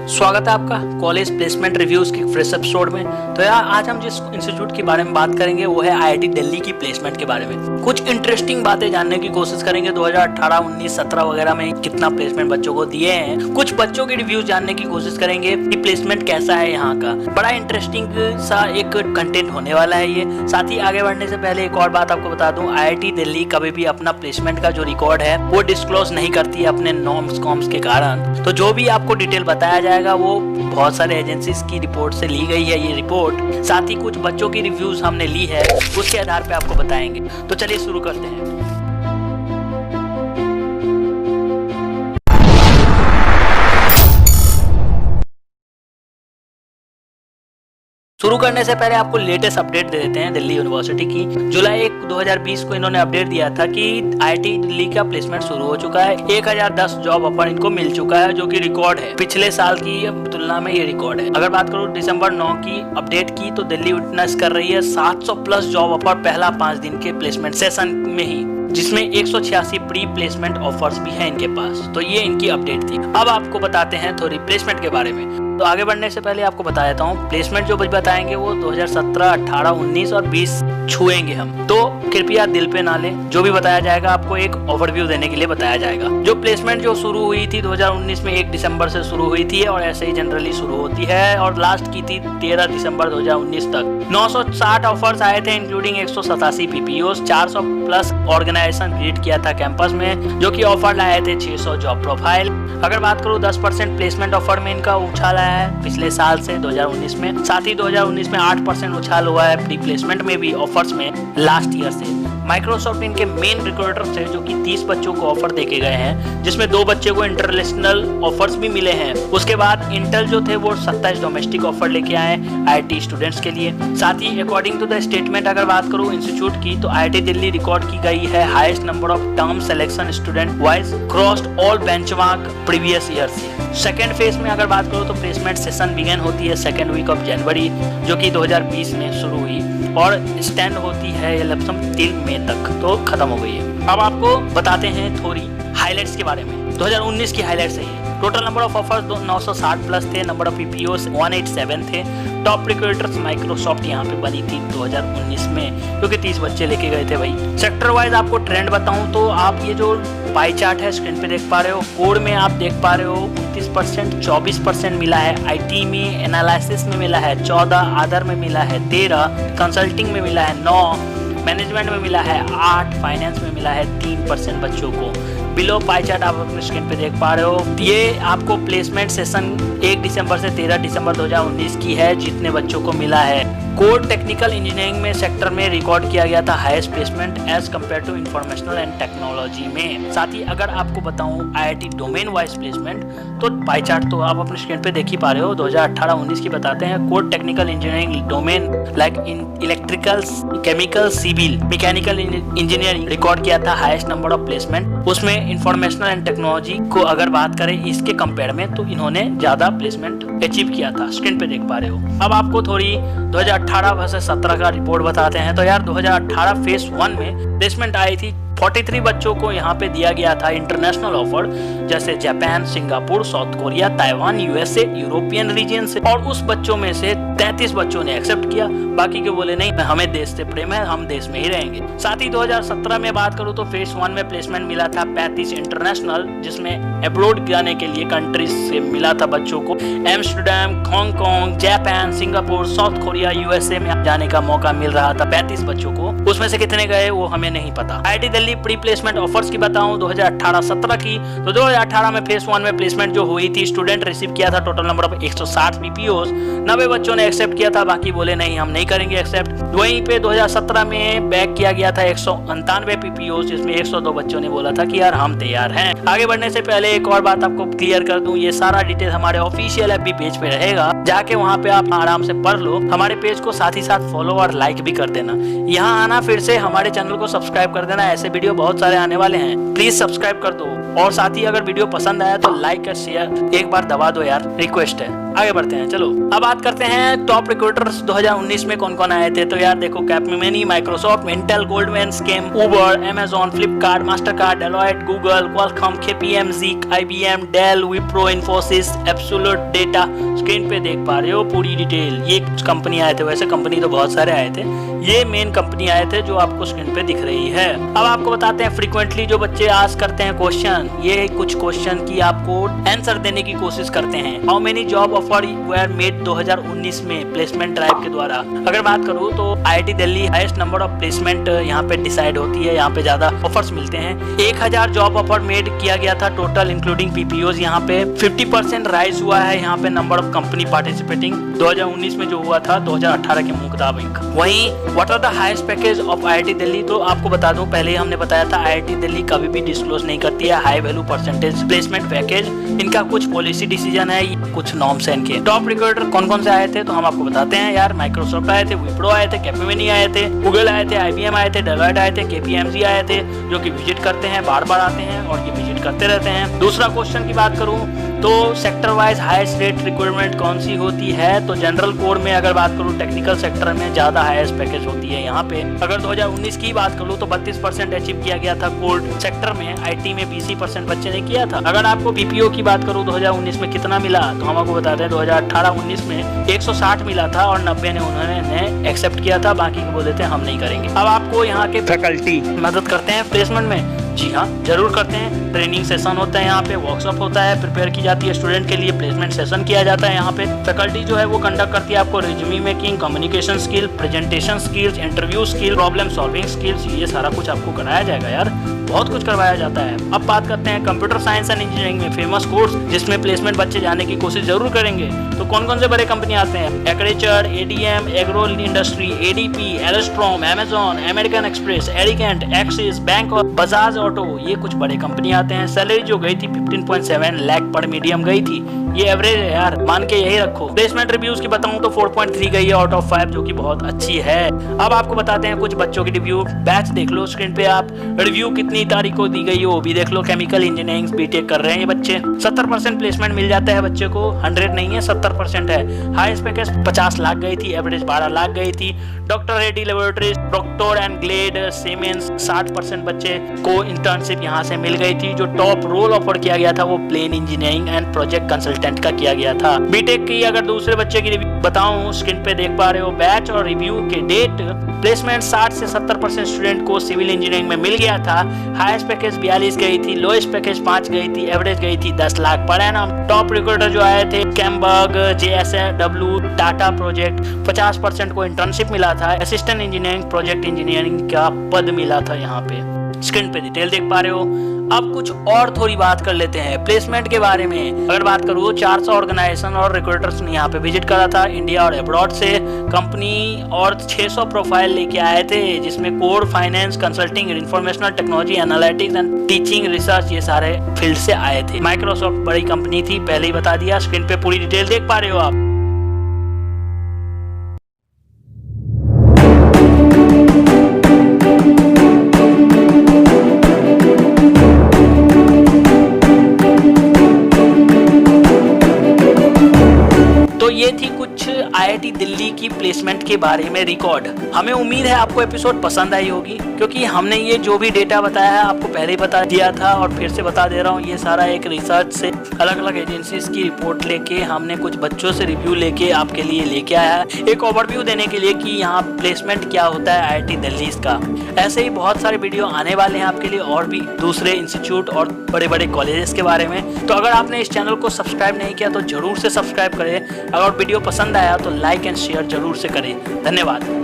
स्वागत है आपका कॉलेज प्लेसमेंट रिव्यूज के फ्रेश एपिसोड में। तो यार आज हम जिस इंस्टीट्यूट के बारे में बात करेंगे वो है आईआईटी दिल्ली की प्लेसमेंट के बारे में। कुछ इंटरेस्टिंग बातें जानने की कोशिश करेंगे 2018, 19, 17 वगैरह में कितना प्लेसमेंट बच्चों को दिए हैं। कुछ बच्चों की रिव्यूज जानने की कोशिश करेंगे कि प्लेसमेंट कैसा है यहाँ का। बड़ा इंटरेस्टिंग सा एक कंटेंट होने वाला है ये। साथ ही आगे बढ़ने से पहले एक और बात आपको बता दूं, आईआईटी दिल्ली कभी भी अपना प्लेसमेंट का जो रिकॉर्ड है वो डिस्क्लोज नहीं करती है अपने नॉर्म्स कॉम्स के कारण। तो जो भी आपको डिटेल बताया जाएगा वो बहुत सारे एजेंसीज की रिपोर्ट से ली गई है ये रिपोर्ट। साथ ही कुछ बच्चों की रिव्यूज हमने ली है, उसके आधार पे आपको बताएंगे। तो चलिए शुरू करते हैं। शुरू करने से पहले आपको लेटेस्ट अपडेट दे देते हैं दिल्ली यूनिवर्सिटी की। जुलाई 1, 2020 को इन्होंने अपडेट दिया था कि आईआईटी दिल्ली का प्लेसमेंट शुरू हो चुका है। 1010 जॉब ऑफर इनको मिल चुका है, जो कि रिकॉर्ड है। पिछले साल की तुलना में ये रिकॉर्ड है। अगर बात करूं दिसंबर 9 की अपडेट की, तो दिल्ली विटनेस कर रही है 700 प्लस जॉब ऑफर पहला 5 दिन के प्लेसमेंट सेशन में ही, जिसमें 186 प्री प्लेसमेंट ऑफर्स भी हैं इनके पास। तो ये इनकी अपडेट थी। अब आपको बताते हैं थोड़ी प्लेसमेंट के बारे में। तो आगे बढ़ने से पहले आपको बता देता हूँ, प्लेसमेंट जो बताएंगे वो 2017, 18, 19 और 20 छुएंगे हम। तो कृपया दिल पे ना लें, जो भी बताया जाएगा आपको एक ओवरव्यू देने के लिए बताया जाएगा। जो प्लेसमेंट जो शुरू हुई थी 2019 में 1 दिसंबर से शुरू हुई थी और ऐसे ही जनरली शुरू होती है, और लास्ट की थी 13 दिसंबर 2019 तक। 960 ऑफर्स आए थे, इंक्लूडिंग 187 पीपीओस। 400 प्लस ऑर्गेनाइजेशन विजिट किया था कैंपस में, जो कि ऑफर लाए थे 600 जॉब प्रोफाइल। अगर बात करूँ 10% प्लेसमेंट ऑफर में इनका उछाल आया है पिछले साल से 2019 में। साथ ही 2019 में 8% उछाल हुआ है प्री प्लेसमेंट में भी ऑफर्स में लास्ट ईयर से। माइक्रोसॉफ्ट इनके मेन रिक्रूटर थे, जो कि 30 बच्चों को ऑफर देके गए हैं, जिसमें 2 बच्चे को इंटरनेशनल ऑफर्स भी मिले हैं। उसके बाद इंटेल जो थे वो 27 डोमेस्टिक ऑफर लेके आए आईआईटी स्टूडेंट्स के लिए। साथ ही अकॉर्डिंग टू द स्टेटमेंट अगर बात करूँ इंस्टीट्यूट की, तो आईआईटी दिल्ली रिकॉर्ड की गई है highest number of term selection student wise crossed all benchmark previous year से। सेकेंड फेज में अगर बात करूँ तो प्लेसमेंट सेशन बिगन होती है 2nd वीक ऑफ जनवरी, जो कि 2020 में शुरू हुई और स्टैंड होती है ये लमसम 3 मई तक, तो खत्म हो गई है। अब आपको बताते हैं थोड़ी हाइलाइट्स के बारे में। 2019 की हाइलाइट्स है ये। Total number of offers 960 plus थे, नंबर ऑफ पीपीओस 187 थे। टॉप रिक्रूटर्स माइक्रोसॉफ्ट यहाँ पे बनी थी 2019 में, क्योंकि 30 बच्चे लेके गए थे भाई। सेक्टर वाइज आपको ट्रेंड बताऊं तो आप ये जो पाई चार्ट है स्क्रीन पे देख पा रहे हो, कोड में आप देख पा रहे हो 29%, 24% मिला है आईटी में, एनालिसिस में मिला है 14, अदर में मिला है 13, कंसल्टिंग में मिला है 9, मैनेजमेंट में मिला है 8, फाइनेंस में मिला है 3% बच्चों को। बिलो पाई चार्ट आप अपने स्क्रीन पे देख पा रहे हो। ये आपको प्लेसमेंट सेशन 1 दिसंबर से 13 दिसंबर 2019 की है, जितने बच्चों को मिला है। कोर टेक्निकल इंजीनियरिंग में सेक्टर में रिकॉर्ड किया गया था highest placement as compare to informational and technology में। साथ ही अगर आपको बताऊं आईआईटी डोमेन वाइज प्लेसमेंट, तो पाई चार्ट तो आप अपने स्क्रीन पे देख ही पा रहे हो। 2018-19 की बताते हैं। Core technical engineering domain like electrical, chemical, civil, mechanical engineering record किया था हाईएस्ट नंबर ऑफ प्लेसमेंट। उसमें इंफॉर्मेशनल एंड टेक्नोलॉजी को अगर बात करें इसके कंपेयर में, तो इन्होंने ज्यादा प्लेसमेंट अचीव किया था, स्क्रीन पे देख पा रहे हो। अब आपको थोड़ी 2018 वर्सेस 17 का रिपोर्ट बताते हैं। तो यार 2018 फेज 1 में प्लेसमेंट आई थी 43 बच्चों को यहाँ पे दिया गया था इंटरनेशनल ऑफर, जैसे Japan, Singapore, South Korea, Taiwan, USA, European region से। और उस बच्चों में से 33 बच्चों ने एक्सेप्ट किया, बाकी के बोले नहीं हमें देश से प्रेम है, हम देश में ही रहेंगे। साथ ही 2017 में बात करूँ तो फेज 1 में प्लेसमेंट मिला था 35 इंटरनेशनल, जिसमें अब्रॉड जाने के लिए कंट्रीज से मिला था बच्चों को। Amsterdam, Hong Kong, Japan, Singapore, South Korea, USA में जाने का मौका मिल रहा था 35 बच्चों को। उसमें से कितने गए वो हमें नहीं पता। IIT Delhi pre placement offers की बताऊं 2018-17 की, तो 2018 में फेज 1 में प्लेसमेंट जो हुई थी, स्टूडेंट रिसीव किया था टोटल नंबर ऑफ 160 पीपीओस। 90 बच्चों ने एक्सेप्ट किया था, बाकी बोले नहीं हम नहीं करेंगे एक्सेप्ट। वहीं पे 2017 में बैक किया गया था 199 पीपीओस, जिसमें 102 बच्चों ने बोला था कि यार हम तैयार हैं। आगे बढ़ने से पहले एक और बात आपको क्लियर कर दूं, ये सारा डिटेल हमारे ऑफिशियल एफबी पेज पे रहेगा, जाके वहाँ पे आप आराम से पढ़ लो। हमारे पेज को साथ ही साथ फॉलो और लाइक भी कर देना। यहाँ आना, फिर से हमारे चैनल को सब्सक्राइब कर देना, ऐसे वीडियो बहुत सारे आने वाले हैं, प्लीज सब्सक्राइब कर दो। और साथ ही अगर वीडियो पसंद आया तो लाइक और शेयर एक बार दबा दो यार, रिक्वेस्ट है। आगे बढ़ते हैं, चलो अब बात करते हैं टॉप रिक्रूटर्स 2019 में कौन कौन आए थे। तो यार देखो, कैपजेमिनी, माइक्रोसॉफ्ट, इंटेल, गोल्डमैन स्कैम, Uber, Amazon, Flipkart, Mastercard, Deloitte, Google, Qualcomm, KPMG, IBM, Dell, Wipro, Infosys, absolute data. Screen पे देख पा रहे हो पूरी डिटेल, ये कुछ कंपनी आए थे, वैसे कंपनी तो बहुत सारे आए थे, ये मेन कंपनी आए थे जो आपको स्क्रीन पे दिख रही है। अब आपको बताते हैं फ्रीक्वेंटली जो बच्चे आस्क करते हैं क्वेश्चन, ये कुछ क्वेश्चन की आपको आंसर देने की कोशिश करते हैं। How many job offer were made 2019 में प्लेसमेंट ड्राइव के द्वारा। अगर बात करूँ तो IIT Delhi highest number of placement यहाँ पे डिसाइड होती है, यहाँ पे ज्यादा ऑफर्स मिलते हैं। 1000 जॉब ऑफर मेड किया गया था टोटल इंक्लूडिंग PPOs। यहाँ पे 50% राइज हुआ है यहाँ पे नंबर ऑफ कंपनी पार्टिसिपेटिंग 2019 में जो हुआ था 2018 के मुताबिक। वहीं what are the highest package of IIT Delhi, तो आपको बता दूं, पहले ही हमने बताया था IIT दिल्ली कभी भी डिस्क्लोज नहीं करती है high value percentage placement package. इनका कुछ पॉलिसी डिसीजन है, कुछ नॉर्म्स है इनके। टॉप रिक्रूटर कौन कौन से आए थे तो हम आपको बताते हैं यार। माइक्रोसॉफ्ट आए थे, विप्रो आए थे, कैपजेमिनी आए थे, गूगल आए थे, IBM आए थे, डेलॉयट आए थे, KPMG आए थे, जो कि विजिट करते हैं, बार बार आते हैं और ये विजिट करते रहते हैं। दूसरा क्वेश्चन की बात करूं तो sector wise highest rate requirement कौन सी होती है, तो जनरल कोर में अगर बात करूं टेक्निकल सेक्टर में ज्यादा हाईएस्ट पैकेज होती है यहाँ पे। अगर 2019 की बात करूं तो 32% अचीव किया गया था कोर सेक्टर में, IT में 20% बच्चे ने किया था। अगर आपको BPO की बात करूं 2019 में कितना मिला तो हम आपको बताते हैं 2018-19 में 160 मिला था और 90 ने उन्होंने एक्सेप्ट किया था, बाकी को बोल देते हैं हम नहीं करेंगे। अब आपको यहाँ के फैकल्टी मदद करते हैं प्लेसमेंट में, जी हाँ जरूर करते हैं। ट्रेनिंग सेशन होता है यहाँ पे, वर्कशॉप होता है, प्रिपेयर की जाती है स्टूडेंट के लिए, प्लेसमेंट सेशन किया जाता है यहाँ पे। फैकल्टी जो है वो कंडक्ट करती है आपको resume making, communication skill, presentation skills, interview skill, problem solving skills, ये सारा कुछ आपको कराया जाएगा यार, बहुत कुछ करवाया जाता है। अब बात करते हैं कंप्यूटर साइंस एंड इंजीनियरिंग में फेमस कोर्स जिसमें प्लेसमेंट बच्चे जाने की कोशिश जरूर करेंगे। तो कौन कौन से बड़े कंपनी आते हैं, एग्रीचर, ADM, agro industry, ADP, Alstom, Amazon, American Express, Aricent, Axis bank और बजाज ऑटो, ये कुछ बड़े कंपनी आते हैं। सैलरी जो गई थी 15.7 लाख पर मीडियम गई थी, ये एवरेज है यार, मान के यही रखो। प्लेसमेंट रिव्यूज की बताऊं तो 4.3 गई है आउट ऑफ 5, जो कि बहुत अच्छी है। अब आपको बताते हैं कुछ बच्चों की रिव्यू, बैच देख लो स्क्रीन पे आप, रिव्यू कितनी तारीख को दी गई है वो भी देख लो। केमिकल इंजीनियरिंग बीटेक कर रहे हैं ये बच्चे, 70% प्लेसमेंट मिल जाता है बच्चे को, 100 नहीं है 70% है। हाईएस्ट पैकेज 50 लाख गई थी, एवरेज 12 लाख गई थी। Doctor Reddy laboratories, Procter and Glade, Siemens, 60% बच्चे को इंटर्नशिप यहाँ से मिल गई थी। जो टॉप रोल ऑफर किया गया था वो plain engineering and project consultant का किया गया था। बीटेक की अगर दूसरे बच्चे की रिव्यू बताऊं, स्क्रीन पे देख पा रहे हो, बैच और रिव्यू के डेट प्लेसमेंट 60 से 70% स्टूडेंट को सिविल इंजीनियरिंग में मिल गया था। हाईएस्ट पैकेज 42 गई थी, लोएस्ट पैकेज 5 गई थी, एवरेज गई थी 10 lakh per annum. Top recruiter जो आए थे कैम्बर्ग, JSW, टाटा प्रोजेक्ट, 50% को इंटर्नशिप मिला था। असिस्टेंट इंजीनियरिंग, प्रोजेक्ट इंजीनियरिंग का पद मिला था यहाँ पे, स्क्रीन पे डिटेल देख पा रहे हो। अब कुछ और थोड़ी बात कर लेते हैं प्लेसमेंट के बारे में। अगर बात करूँ 400 ऑर्गेनाइजेशन और रिक्रूटर्स ने यहाँ पे विजिट करा था इंडिया और अब्रॉड से कंपनी, और 600 प्रोफाइल लेके आए थे जिसमें core, finance, consulting, informational technology, analytics and teaching, research, ये सारे फील्ड से आए थे। माइक्रोसॉफ्ट बड़ी कंपनी थी, पहले ही बता दिया, स्क्रीन पे पूरी डिटेल देख पा रहे हो आप। ये थी कुछ IIT दिल्ली की प्लेसमेंट के बारे में रिकॉर्ड। हमें उम्मीद है आपको एपिसोड पसंद आई होगी, क्योंकि हमने ये जो भी डेटा बताया है आपको पहले ही बता दिया था और फिर से बता दे रहा हूँ। ये सारा एक रिसर्च से अलग अलग एजेंसीज की रिपोर्ट लेके हमने कुछ बच्चों से रिव्यू लेके आपके लिए लेके आया है, एक ओवरव्यू देने के लिए कि यहाँ प्लेसमेंट क्या होता है IIT दिल्ली का। ऐसे ही बहुत सारे वीडियो आने वाले हैं आपके लिए, और भी दूसरे इंस्टीट्यूट और बड़े बड़े कॉलेजेस के बारे में। तो अगर आपने इस चैनल को सब्सक्राइब नहीं किया तो जरूर से सब्सक्राइब करें। अगर वीडियो पसंद आया तो लाइक एंड शेयर जरूर से करें। धन्यवाद।